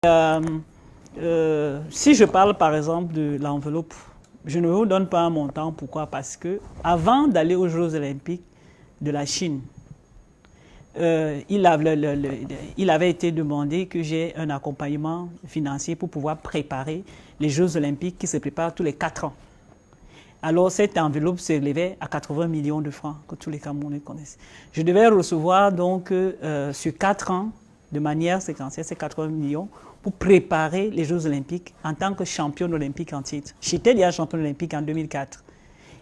Si je parle par exemple de l'enveloppe, je ne vous donne pas un montant. Pourquoi? Parce que avant d'aller aux Jeux Olympiques de la Chine, il avait été demandé que j'ai un accompagnement financier pour pouvoir préparer les Jeux Olympiques qui se préparent tous les 4 ans. Alors cette enveloppe s'élevait à 80 millions de francs, que tous les Camerounais connaissent. Je devais recevoir donc sur 4 ans, de manière séquentielle, ces 80 millions pour préparer les Jeux Olympiques en tant que championne olympique en titre. J'étais déjà championne olympique en 2004.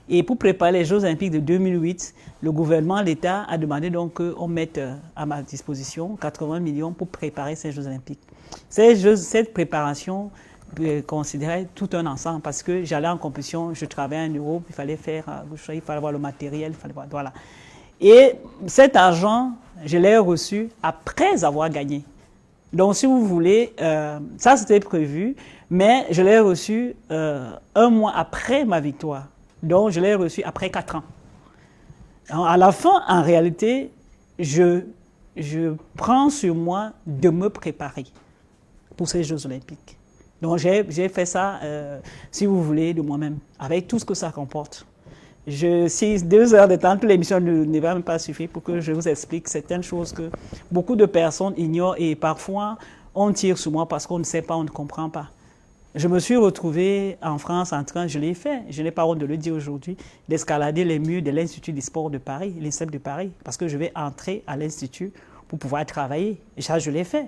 Et pour préparer les Jeux Olympiques de 2008, le gouvernement, l'État a demandé donc qu'on mette à ma disposition 80 millions pour préparer ces Jeux Olympiques. Cette préparation considérait tout un ensemble parce que j'allais en compétition, je travaillais en Europe, il fallait avoir le matériel, voilà. Et cet argent, je l'ai reçu après avoir gagné. Donc, si vous voulez, ça c'était prévu, mais je l'ai reçu 1 mois après ma victoire. Donc, je l'ai reçu après 4 ans. Alors, à la fin, en réalité, je prends sur moi de me préparer pour ces Jeux Olympiques. Donc, j'ai fait ça, si vous voulez, de moi-même, avec tout ce que ça comporte. Si 2 heures de temps, toute l'émission ne va même pas suffire pour que je vous explique certaines choses que beaucoup de personnes ignorent et parfois on tire sur moi parce qu'on ne sait pas, on ne comprend pas. Je me suis retrouvé en France en train, je l'ai fait, je n'ai pas honte de le dire aujourd'hui, d'escalader les murs de l'Institut du sport de Paris, l'INSEP de Paris, parce que je vais entrer à l'Institut pour pouvoir travailler. Et ça, je l'ai fait.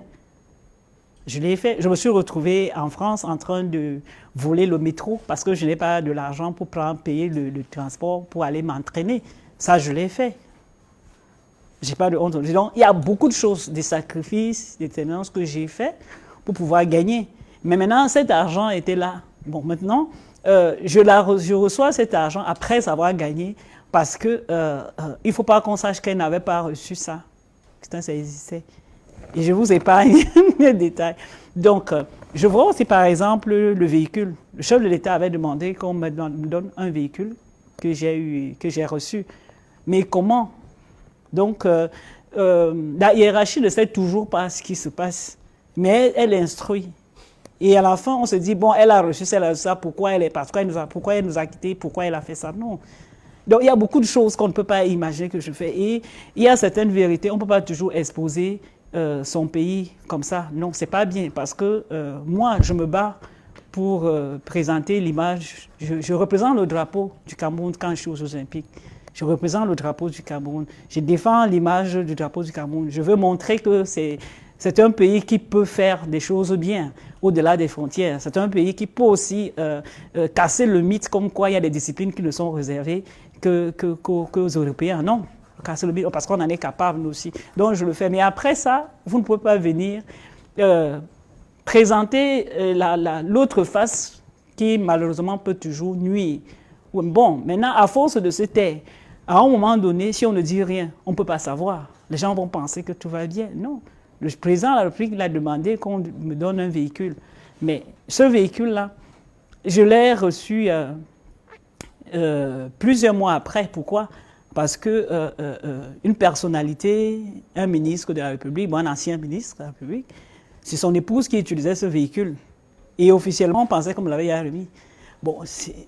Je l'ai fait. Je me suis retrouvé en France en train de voler le métro parce que je n'ai pas de l'argent pour payer le transport pour aller m'entraîner. Ça, je l'ai fait. Je n'ai pas de honte. Donc, il y a beaucoup de choses, des sacrifices, des tendances que j'ai fait pour pouvoir gagner. Mais maintenant, cet argent était là. Bon, maintenant, je reçois cet argent après avoir gagné parce que il ne faut pas qu'on sache qu'elle n'avait pas reçu ça. Putain, ça existait. Et je vous épargne les détails. Donc, je vois aussi par exemple le véhicule. Le chef de l'État avait demandé qu'on me donne un véhicule que j'ai reçu. Mais comment? Donc, la hiérarchie ne sait toujours pas ce qui se passe. Mais elle instruit. Et à la fin, on se dit, bon, elle a reçu ça, pourquoi elle nous a quittés, pourquoi elle a fait ça? Non. Donc, il y a beaucoup de choses qu'on ne peut pas imaginer que je fais. Et il y a certaines vérités, on ne peut pas toujours exposer son pays comme ça. Non, c'est pas bien parce que moi, je me bats pour présenter l'image. Je représente le drapeau du Cameroun quand je suis aux Jeux Olympiques. Je représente le drapeau du Cameroun. Je défends l'image du drapeau du Cameroun. Je veux montrer que c'est un pays qui peut faire des choses bien au-delà des frontières. C'est un pays qui peut aussi casser le mythe comme quoi il y a des disciplines qui ne sont réservées qu'aux Européens. Non. Casser le mythe parce qu'on en est capable nous aussi. Donc je le fais. Mais après ça, vous ne pouvez pas venir présenter l'autre face qui malheureusement peut toujours nuire. Bon, maintenant, à force de se taire, à un moment donné, si on ne dit rien, on ne peut pas savoir. Les gens vont penser que tout va bien. Non. Le président de la République l'a demandé qu'on me donne un véhicule. Mais ce véhicule-là, je l'ai reçu plusieurs mois après. Pourquoi? Parce que une personnalité, un ministre de la République, bon, un ancien ministre de la République, c'est son épouse qui utilisait ce véhicule. Et officiellement, on pensait qu'on me l'avait remis. Bon,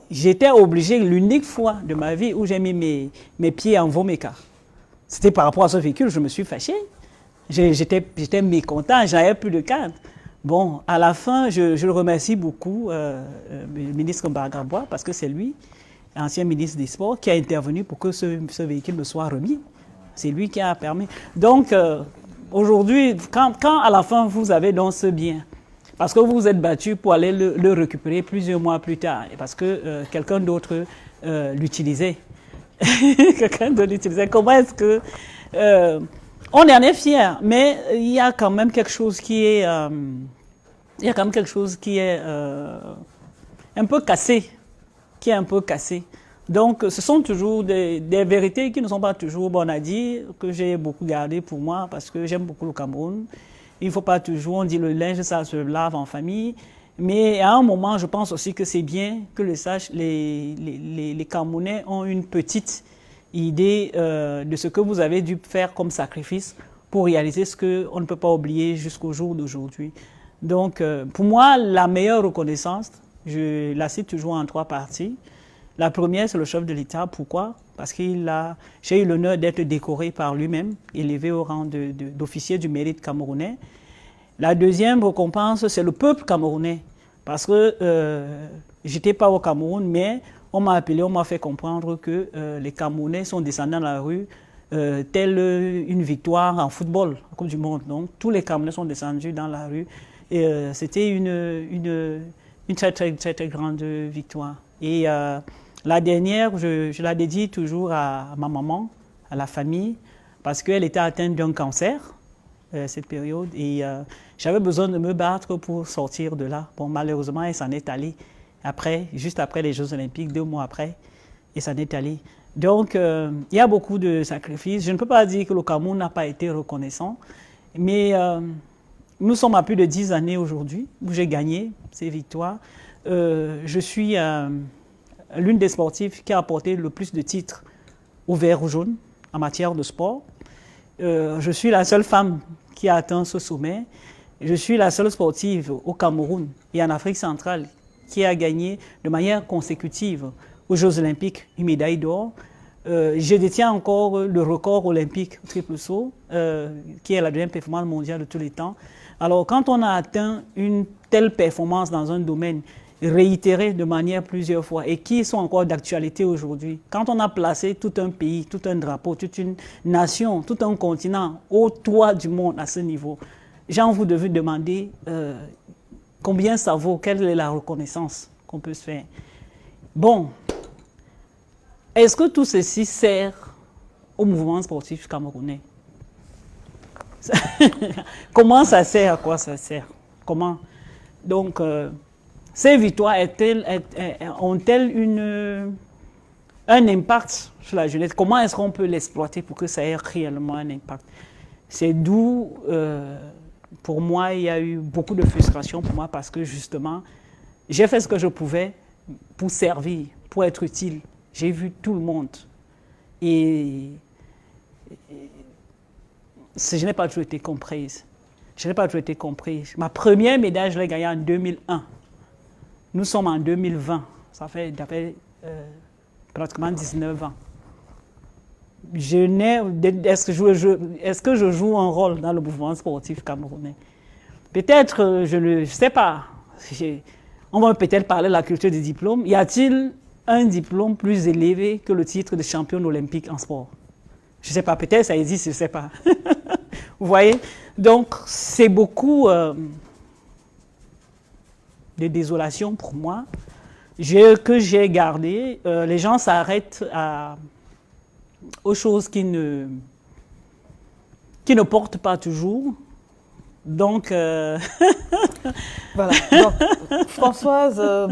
j'étais obligé, l'unique fois de ma vie où j'ai mis mes pieds en Voméca, c'était par rapport à ce véhicule, je me suis fâché. J'étais mécontent, j'avais plus de cadre. Bon, à la fin, je le remercie beaucoup, le ministre Mbagabois, parce que c'est lui, ancien ministre des Sports, qui a intervenu pour que ce véhicule me soit remis. C'est lui qui a permis. Donc, aujourd'hui, quand à la fin vous avez donc ce bien, parce que vous vous êtes battu pour aller le récupérer plusieurs mois plus tard, et parce que quelqu'un d'autre l'utilisait. Quelqu'un d'autre l'utilisait. Comment est-ce que... on en est fiers, mais il y a quand même quelque chose qui est... il y a quand même quelque chose qui est un peu cassé. Donc, ce sont toujours des vérités qui ne sont pas toujours bonnes à dire, que j'ai beaucoup gardées pour moi, parce que j'aime beaucoup le Cameroun. Il ne faut pas toujours, on dit le linge, ça se lave en famille. Mais à un moment, je pense aussi que c'est bien que les Camerounais ont une petite idée de ce que vous avez dû faire comme sacrifice pour réaliser ce qu'on ne peut pas oublier jusqu'au jour d'aujourd'hui. Donc, pour moi, la meilleure reconnaissance, je la cite toujours en 3 parties. La première, c'est le chef de l'État. Pourquoi? Parce que j'ai eu l'honneur d'être décoré par lui-même, élevé au rang d'officier du mérite camerounais. La deuxième récompense, c'est le peuple camerounais. Parce que j'étais pas au Cameroun, mais on m'a appelé, on m'a fait comprendre que les Camerounais sont descendus dans la rue telle une victoire en football, la Coupe du Monde. Donc, tous les Camerounais sont descendus dans la rue. Et c'était une très, très, très, très grande victoire. Et la dernière, je la dédie toujours à ma maman, à la famille, parce qu'elle était atteinte d'un cancer, cette période, et j'avais besoin de me battre pour sortir de là. Bon, malheureusement, elle s'en est allée après, juste après les Jeux Olympiques, 2 mois après, et s'en est allée. Donc, il y a beaucoup de sacrifices. Je ne peux pas dire que le Cameroun n'a pas été reconnaissant, mais nous sommes à plus de 10 années aujourd'hui où j'ai gagné ces victoires. Je suis l'une des sportives qui a apporté le plus de titres au vert ou jaune en matière de sport. Je suis la seule femme qui a atteint ce sommet. Je suis la seule sportive au Cameroun et en Afrique centrale qui a gagné de manière consécutive aux Jeux Olympiques une médaille d'or. Je détiens encore le record olympique triple saut, qui est la deuxième performance mondiale de tous les temps. Alors, quand on a atteint une telle performance dans un domaine, réitérée de manière plusieurs fois et qui sont encore d'actualité aujourd'hui, quand on a placé tout un pays, tout un drapeau, toute une nation, tout un continent au toit du monde à ce niveau, vous devez demander combien ça vaut, quelle est la reconnaissance qu'on peut se faire. Bon, est-ce que tout ceci sert au mouvement sportif camerounais? Comment ça sert? À quoi ça sert? Comment? Donc, ces victoires ont-elles un impact sur la jeunesse? Comment est-ce qu'on peut l'exploiter pour que ça ait réellement un impact? C'est d'où, pour moi, il y a eu beaucoup de frustration pour moi parce que justement, j'ai fait ce que je pouvais pour servir, pour être utile. J'ai vu tout le monde. Et je n'ai pas toujours été comprise. Je n'ai pas toujours été comprise. Ma première médaille, je l'ai gagnée en 2001. Nous sommes en 2020. Ça fait pratiquement 19 ans. Est-ce que je joue un rôle dans le mouvement sportif camerounais? Peut-être, je ne sais pas. On va peut-être parler de la culture des diplômes. Y a-t-il un diplôme plus élevé que le titre de championne olympique en sport? Je ne sais pas, peut-être ça existe, je ne sais pas. Vous voyez? Donc, c'est beaucoup de désolation pour moi que j'ai gardé. Les gens s'arrêtent aux choses qui ne portent pas toujours. Donc, voilà. Donc, Françoise, bon.